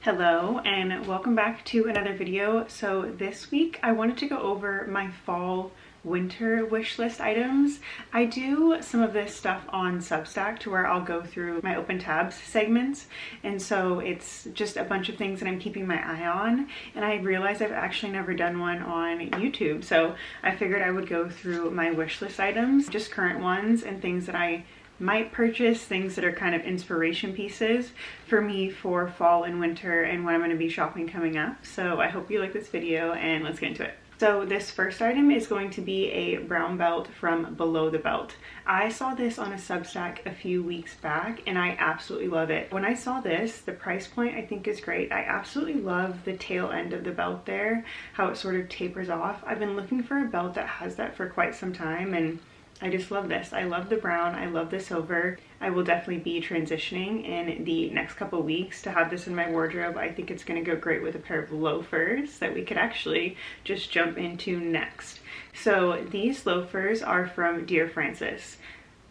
Hello and welcome back to another video. So this week I wanted to go over my fall winter wish list items. I do some of this stuff on Substack to where I'll go through my open tabs segments, and so it's just a bunch of things that I'm keeping my eye on, and I realized I've actually never done one on YouTube, so I figured I would go through my wish list items, just current ones and things that I might purchase, things that are kind of inspiration pieces for me for fall and winter and when I'm going to be shopping coming up. So I hope you like this video and let's get into it. So this first item is going to be a brown belt from Below the Belt. I saw this on a Substack a few weeks back and I absolutely love it. When I saw this, the price point I think is great. I absolutely love the tail end of the belt there, how it sort of tapers off. I've been looking for a belt that has that for quite some time, and I just love this. I love the brown, I love the silver. I will definitely be transitioning in the next couple weeks to have this in my wardrobe. I think it's gonna go great with a pair of loafers that we could actually just jump into next. So these loafers are from Dear Francis.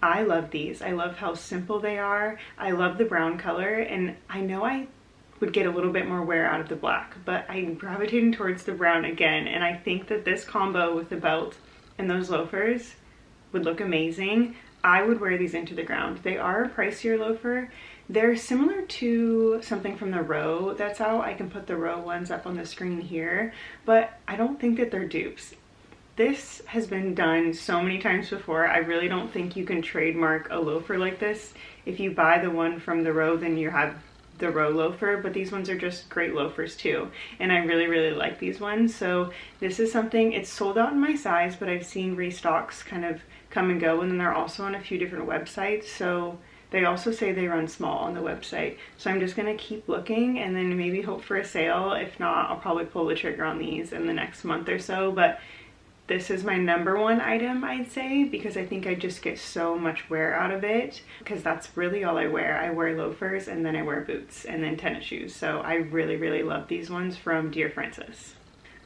I love these. I love how simple they are. I love the brown color, and I know I would get a little bit more wear out of the black, but I'm gravitating towards the brown again, and I think that this combo with the belt and those loafers would look amazing. I would wear these into the ground. They are a pricier loafer. They're similar to something from the Roe that's out. I can put the Roe ones up on the screen here, but I don't think that they're dupes. This has been done so many times before. I really don't think you can trademark a loafer like this. If you buy the one from the Roe, then you have the Roe loafer, but these ones are just great loafers too, and I really like these ones. So this is something, it's sold out in my size, but I've seen restocks kind of come and go, and then they're also on a few different websites, so they also say they run small on the website. So I'm just gonna keep looking and then maybe hope for a sale. If not, I'll probably pull the trigger on these in the next month or so, but this is my number one item, I'd say, because I think I just get so much wear out of it, because that's really all I wear. I wear loafers and then I wear boots and then tennis shoes. So I really love these ones from Dear Francis.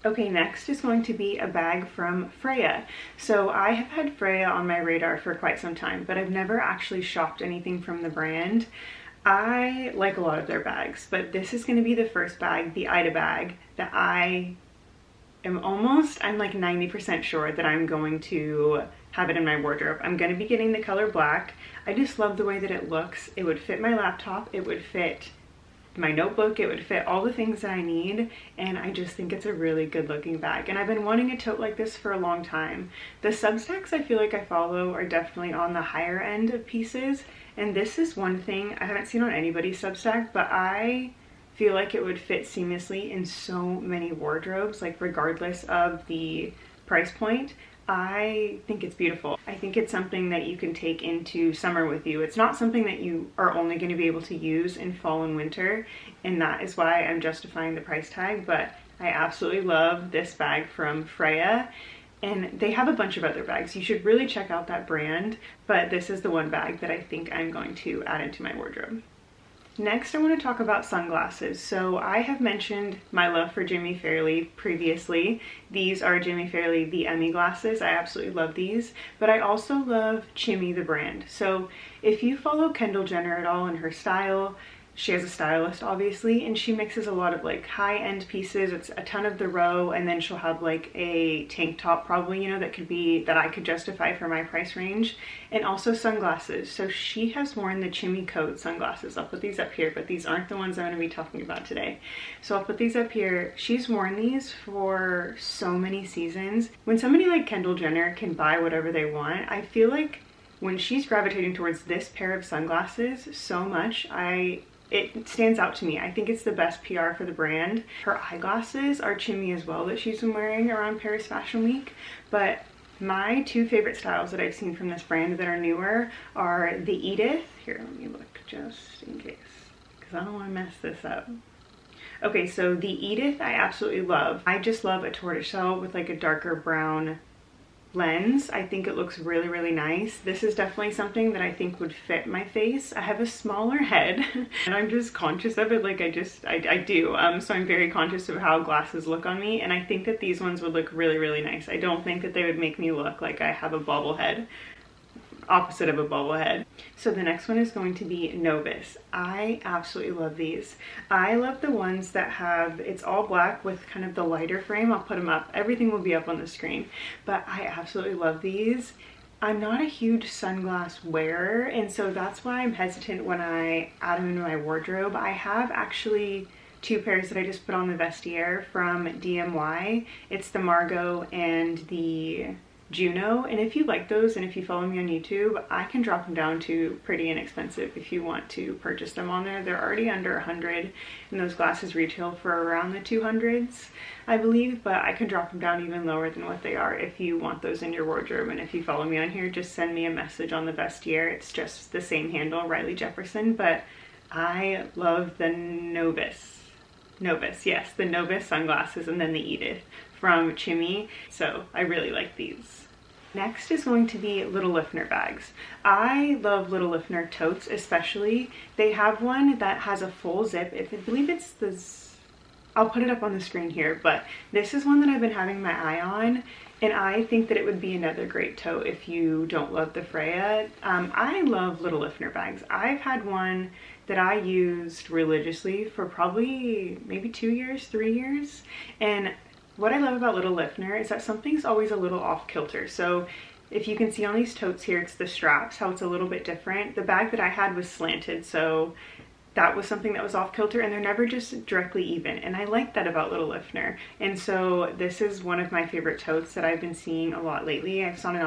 Okay, next is going to be a bag from Freja. So I have had Freja on my radar for quite some time, but I've never actually shopped anything from the brand. I like a lot of their bags, but this is going to be the first bag, the Ida bag, that I'm like 90% sure that I'm going to have it in my wardrobe. I'm going to be getting the color black. I just love the way that it looks. It would fit my laptop, it would fit my notebook, it would fit all the things that I need, and I just think it's a really good looking bag. And I've been wanting a tote like this for a long time. The Substacks I feel like I follow are definitely on the higher end of pieces, and this is one thing I haven't seen on anybody's Substack, but I feel like it would fit seamlessly in so many wardrobes, like regardless of the price point. I think it's beautiful. I think it's something that you can take into summer with you. It's not something that you are only going to be able to use in fall and winter, and that is why I'm justifying the price tag, but I absolutely love this bag from Freja. And they have a bunch of other bags. You should really check out that brand, but this is the one bag that I think I'm going to add into my wardrobe. Next, I want to talk about sunglasses. So I have mentioned my love for Jimmy Fairley previously. These are Jimmy Fairley, the Emmy glasses. I absolutely love these, but I also love Chimi, the brand. So if you follow Kendall Jenner at all in her style, she has a stylist obviously, and she mixes a lot of like high-end pieces. It's a ton of the Roe, and then she'll have like a tank top probably, you know, that I could justify for my price range, and also sunglasses. So she has worn the Chimi Code sunglasses. I'll put these up here, but these aren't the ones I'm going to be talking about today. So I'll put these up here. She's worn these for so many seasons. When somebody like Kendall Jenner can buy whatever they want, I feel like when she's gravitating towards this pair of sunglasses so much, it stands out to me. I think it's the best PR for the brand. Her eyeglasses are Chimi as well that she's been wearing around Paris Fashion Week, but my two favorite styles that I've seen from this brand that are newer are the Edith. Here, let me look just in case, because I don't want to mess this up. Okay, so the Edith I absolutely love. I just love a tortoiseshell with like a darker brown lens. I think it looks really nice. This is definitely something that I think would fit my face. I have a smaller head and I'm just conscious of it. Like I do. So I'm very conscious of how glasses look on me, and I think that these ones would look really nice. I don't think that they would make me look like I have a bobble head. opposite of a bubble head. So the next one is going to be Novus. I absolutely love these. I love the ones that have, it's all black with kind of the lighter frame. I'll put them up. Everything will be up on the screen, but I absolutely love these. I'm not a huge sunglass wearer, and so that's why I'm hesitant when I add them into my wardrobe. I have actually 2 pairs that I just put on the vestiaire from DMY. It's the Margot and the Juno, and if you like those and if you follow me on YouTube, I can drop them down to pretty inexpensive if you want to purchase them on there. They're already under 100, and those glasses retail for around the 200s, I believe, but I can drop them down even lower than what they are if you want those in your wardrobe. And if you follow me on here, just send me a message on the vestiaire. It's just the same handle, Riley Jefferson, but I love the Novus, yes, the Novus sunglasses, and then the Edith from Chimi. So I really like these. Next is going to be little Liffner bags. I love little Liffner totes, especially. They have one that has a full zip. I believe it's this, I'll put it up on the screen here, but this is one that I've been having my eye on, and I think that it would be another great tote if you don't love the Freja. I love little Liffner bags. I've had one that I used religiously for probably maybe 2 years, 3 years, and what I love about little Liffner is that something's always a little off kilter. So if you can see on these totes here, it's the straps, how it's a little bit different. The bag that I had was slanted, so that was something that was off kilter, and they're never just directly even. And I like that about little Liffner. And so this is one of my favorite totes that I've been seeing a lot lately. I've seen it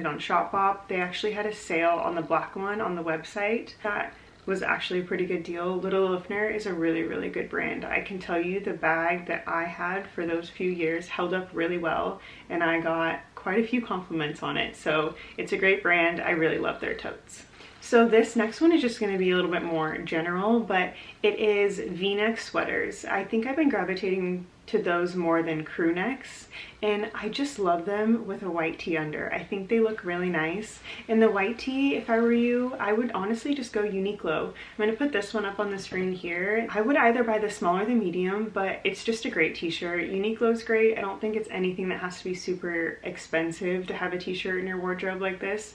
on Shopbop. They actually had a sale on the black one on the website. That was actually a pretty good deal. Little Liffner is a really, really good brand. I can tell you the bag that I had for those few years held up really well, and I got quite a few compliments on it. So it's a great brand. I really love their totes. So this next one is just going to be a little bit more general, but it is V-neck sweaters. I think I've been gravitating to those more than crew necks, and I just love them with a white tee under. I think they look really nice. And the white tee, if I were you, I would honestly just go Uniqlo. I'm going to put this one up on the screen here. I would either buy the small or the medium, but it's just a great t-shirt. Uniqlo's great. I don't think it's anything that has to be super expensive to have a t-shirt in your wardrobe like this.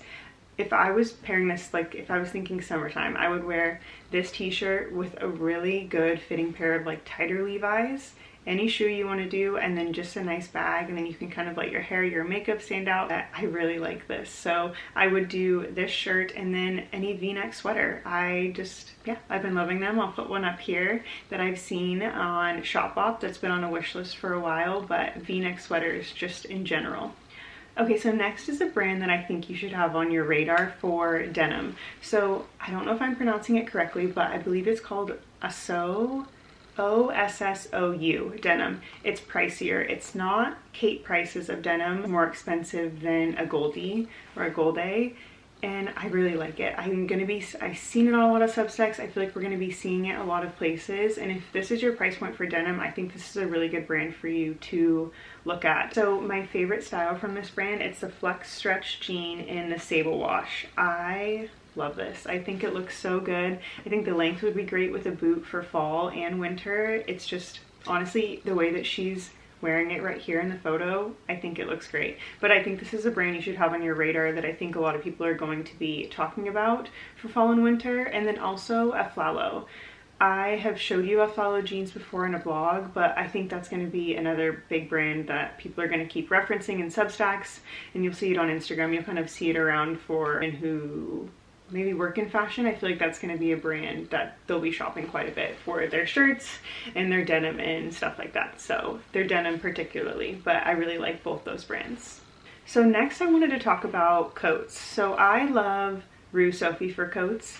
If I was pairing this, like if I was thinking summertime, I would wear this t-shirt with a really good fitting pair of like tighter Levi's, any shoe you want to do, and then just a nice bag, and then you can kind of let your hair, your makeup stand out. I really like this. So I would do this shirt and then any V-neck sweater. I've been loving them. I'll put one up here that I've seen on Shopbop that's been on a wish list for a while, but V-neck sweaters just in general. Okay, so next is a brand that I think you should have on your radar for denim. So I don't know if I'm pronouncing it correctly, but I believe it's called Ossou, Ossou denim. It's pricier. It's not Kate prices of denim, more expensive than a Goldie or a Golde, and I really like it. I've seen it on a lot of Substacks. I feel like we're gonna be seeing it a lot of places, and if this is your price point for denim, I think this is a really good brand for you to look at. So my favorite style from this brand, it's the Flex Stretch Jean in the Sable Wash. I love this. I think it looks so good. I think the length would be great with a boot for fall and winter. It's just, honestly, the way that she's wearing it right here in the photo, I think it looks great. But I think this is a brand you should have on your radar that I think a lot of people are going to be talking about for fall and winter. And then also Aflalo. I have showed you Aflalo jeans before in a blog, but I think that's going to be another big brand that people are going to keep referencing in Substacks, and you'll see it on Instagram. You'll kind of see it around for and who maybe work in fashion. I feel like that's going to be a brand that they'll be shopping quite a bit for their shirts and their denim and stuff like that. So their denim particularly, but I really like both those brands. So next I wanted to talk about coats. So I love Rue Sophie for coats.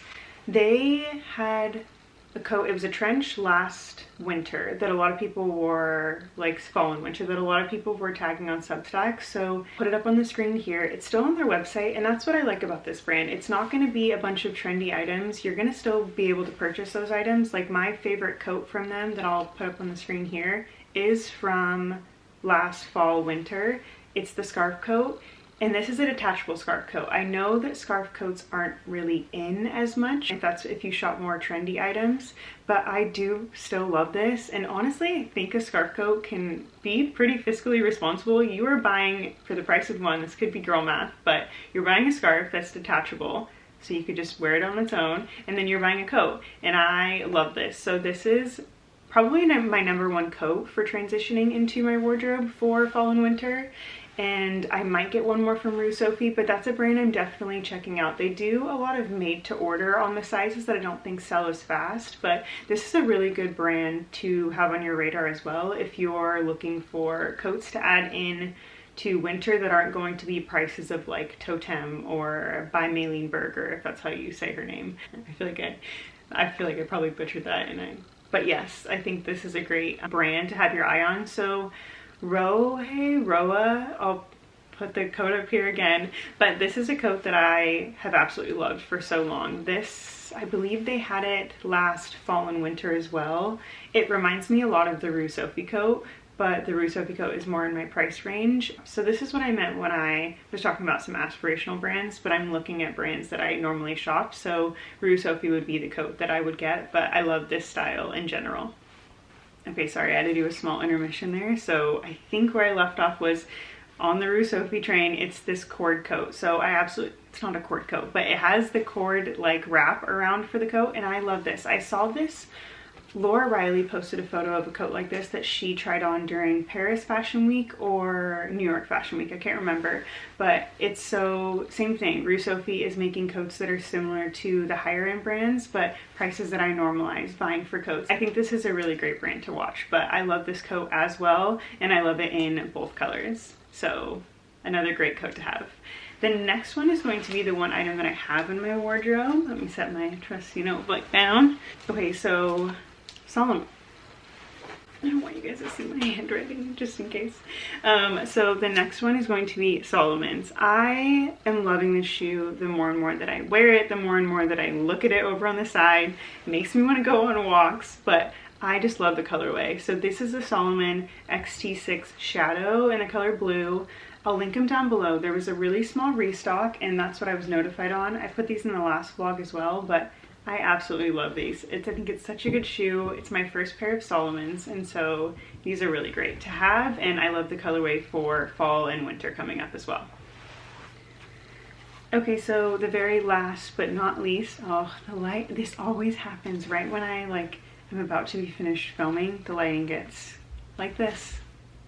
They had a coat, it was a trench last winter that a lot of people wore, like fall and winter, that a lot of people were tagging on Substack. So put it up on the screen here. It's still on their website, and that's what I like about this brand. It's not going to be a bunch of trendy items. You're going to still be able to purchase those items. Like my favorite coat from them that I'll put up on the screen here is from last fall winter. It's the scarf coat. And this is a detachable scarf coat. I know that scarf coats aren't really in as much if you shop more trendy items, but I do still love this. And honestly, I think a scarf coat can be pretty fiscally responsible. You are buying, for the price of one, this could be girl math, but you're buying a scarf that's detachable, so you could just wear it on its own, and then you're buying a coat. And I love this. So this is probably my number one coat for transitioning into my wardrobe for fall and winter. And I might get one more from Rue Sophie, but that's a brand I'm definitely checking out. They do a lot of made to order on the sizes that I don't think sell as fast, but this is a really good brand to have on your radar as well if you're looking for coats to add in to winter that aren't going to be prices of like Totem or by Maylene Berger, if that's how you say her name. I feel like I probably butchered that, but yes, I think this is a great brand to have your eye on. So Rohe, I'll put the coat up here again, but this is a coat that I have absolutely loved for so long. This, I believe they had it last fall and winter as well. It reminds me a lot of the Rue Sophie coat, but the Rue Sophie coat is more in my price range. So this is what I meant when I was talking about some aspirational brands, but I'm looking at brands that I normally shop. So Rue Sophie would be the coat that I would get, but I love this style in general. Okay, sorry, I had to do a small intermission there. So I think where I left off was on the Rue Sophie train. It's this cord coat. So it's not a cord coat, but it has the cord like wrap around for the coat, and I love this. I saw this, Laura Riley posted a photo of a coat like this that she tried on during Paris Fashion Week or New York Fashion Week, I can't remember, but it's so same thing. Rue Sophie is making coats that are similar to the higher end brands, but prices that I normalize buying for coats. I think this is a really great brand to watch, but I love this coat as well, and I love it in both colors. So another great coat to have. The next one is going to be the one item that I have in my wardrobe. Let me set my trusty notebook down. Okay, so Salomon. I don't want you guys to see my handwriting, just in case. So the next one is going to be Salomon's. I am loving this shoe. The more and more that I wear it, the more and more that I look at it over on the side. It makes me want to go on walks, but I just love the colorway. So this is the Salomon XT6 Shadow in the color blue. I'll link them down below. There was a really small restock, and that's what I was notified on. I put these in the last vlog as well, but I absolutely love these. I think it's such a good shoe. It's my first pair of Salomons, and so these are really great to have, and I love the colorway for fall and winter coming up as well. Okay, so the very last but not least, oh, the light, this always happens right when I'm about to be finished filming. The lighting gets like this,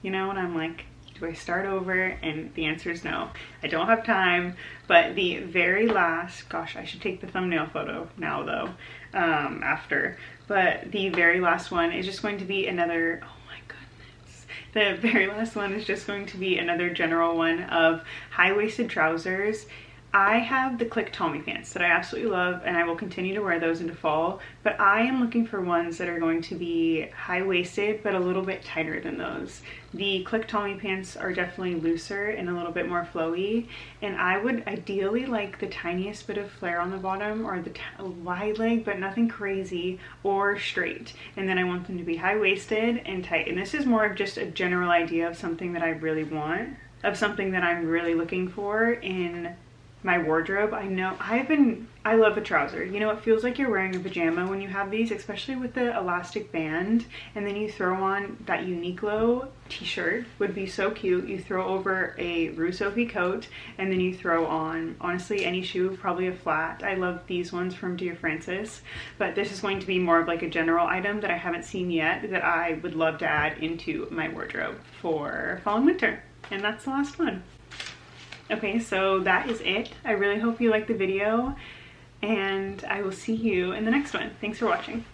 you know, and I'm like, do I start over? And the answer is no. I don't have time. But the very last, gosh, I should take the thumbnail photo now though, after. But the very last one is just going to be another, oh my goodness. The very last one is just going to be another general one of high-waisted trousers. I have the click Tommy pants that I absolutely love, and I will continue to wear those into fall, but I am looking for ones that are going to be high-waisted but a little bit tighter than those. The click Tommy pants are definitely looser and a little bit more flowy, and I would ideally like the tiniest bit of flare on the bottom, or the wide leg, but nothing crazy, or straight. And then I want them to be high-waisted and tight, and this is more of just a general idea of something that I really want, of something that I'm really looking for in my wardrobe. I love a trouser. You know, it feels like you're wearing a pajama when you have these, especially with the elastic band, and then you throw on that Uniqlo t-shirt, would be so cute. You throw over a Rue Sophie coat, and then you throw on, honestly, any shoe, probably a flat. I love these ones from Dear Francis, but this is going to be more of like a general item that I haven't seen yet that I would love to add into my wardrobe for fall and winter. And that's the last one. Okay, so that is it. I really hope you liked the video, and I will see you in the next one. Thanks for watching.